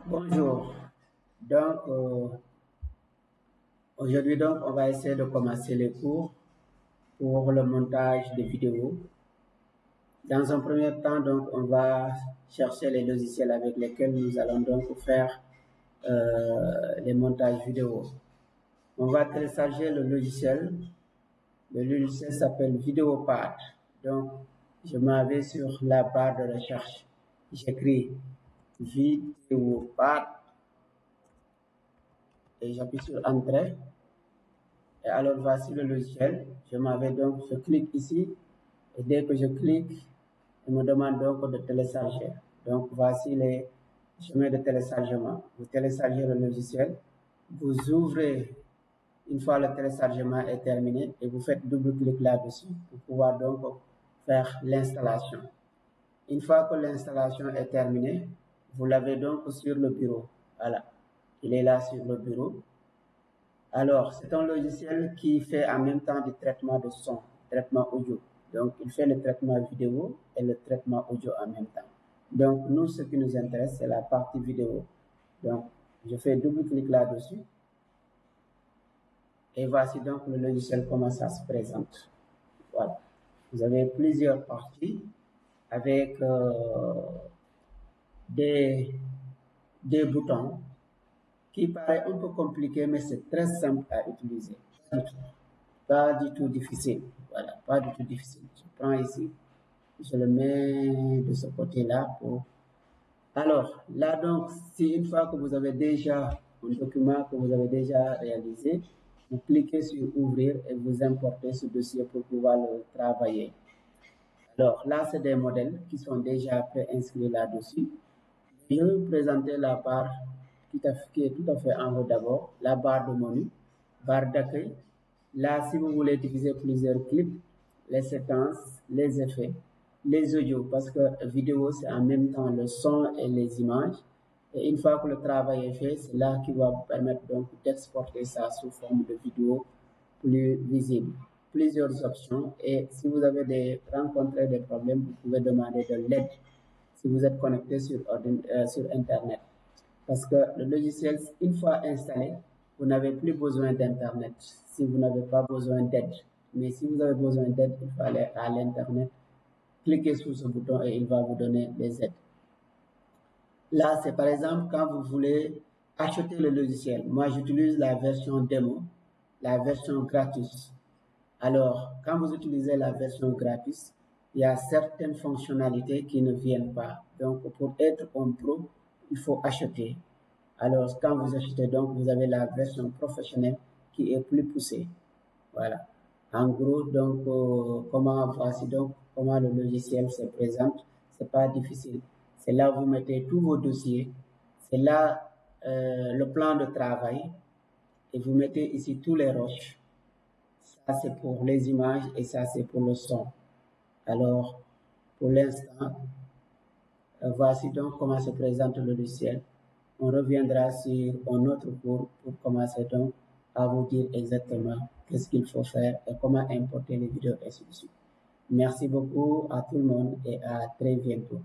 Bonjour. Donc, aujourd'hui, on va essayer de commencer les cours pour le montage des vidéos. Dans un premier temps, donc, on va chercher les logiciels avec lesquels nous allons donc faire les montages vidéo. On va télécharger le logiciel. Le logiciel s'appelle Vidéopad. Donc, je m'en vais sur la barre de recherche. J'écris Vidéopad et j'appuie sur Entrée. Et alors, voici le logiciel. Je clique ici. Et dès que je clique, il me demande donc de télécharger. Donc, voici les chemins de téléchargement. Vous téléchargez le logiciel. Vous ouvrez une fois le téléchargement est terminé et vous faites double-clic là-dessus pour pouvoir donc faire l'installation. Une fois que l'installation est terminée, vous l'avez donc sur le bureau. Voilà, il est là sur le bureau. Alors, c'est un logiciel qui fait en même temps du traitement de son, traitement audio. Donc, il fait le traitement vidéo et le traitement audio en même temps. Donc, nous, ce qui nous intéresse, c'est la partie vidéo. Donc, je fais double-clic là-dessus. Et voici donc le logiciel, comment ça se présente. Voilà. Vous avez plusieurs parties avec des boutons qui paraît un peu compliqué, mais c'est très simple à utiliser. Pas du tout difficile. Voilà, pas du tout difficile. Je prends ici, je le mets de ce côté-là pour... Alors, là donc, si une fois que vous avez déjà un document que vous avez déjà réalisé, vous cliquez sur Ouvrir et vous importez ce dossier pour pouvoir le travailler. Alors, là, c'est des modèles qui sont déjà préinscrits là-dessus. Je vais vous présenter la barre qui est tout à fait en haut d'abord, la barre de menu, barre d'accueil. Là, si vous voulez diviser plusieurs clips, les séquences, les effets, les audios, parce que vidéo, c'est en même temps le son et les images. Et une fois que le travail est fait, c'est là qui va vous permettre donc d'exporter ça sous forme de vidéo plus visible. Plusieurs options, et si vous avez rencontré des problèmes, vous pouvez demander de l'aide si vous êtes connecté sur Internet. Parce que le logiciel, une fois installé, vous n'avez plus besoin d'Internet si vous n'avez pas besoin d'aide. Mais si vous avez besoin d'aide, il faut aller à l'Internet, cliquez sur ce bouton et il va vous donner des aides. Là, c'est par exemple quand vous voulez acheter le logiciel. Moi, j'utilise la version démo, la version gratuite. Alors, quand vous utilisez la version gratuite, il y a certaines fonctionnalités qui ne viennent pas. Donc, pour être un pro, il faut acheter. Alors, quand vous achetez, donc, vous avez la version professionnelle qui est plus poussée. Voilà. En gros, donc, voici donc comment le logiciel se présente. C'est pas difficile. C'est là où vous mettez tous vos dossiers. C'est là le plan de travail. Et vous mettez ici tous les roches. Ça, c'est pour les images et ça, c'est pour le son. Alors, pour l'instant, voici donc comment se présente le logiciel. On reviendra sur un autre cours pour commencer donc à vous dire exactement qu'est-ce qu'il faut faire et comment importer les vidéos et ainsi de suite. Merci beaucoup à tout le monde et à très bientôt.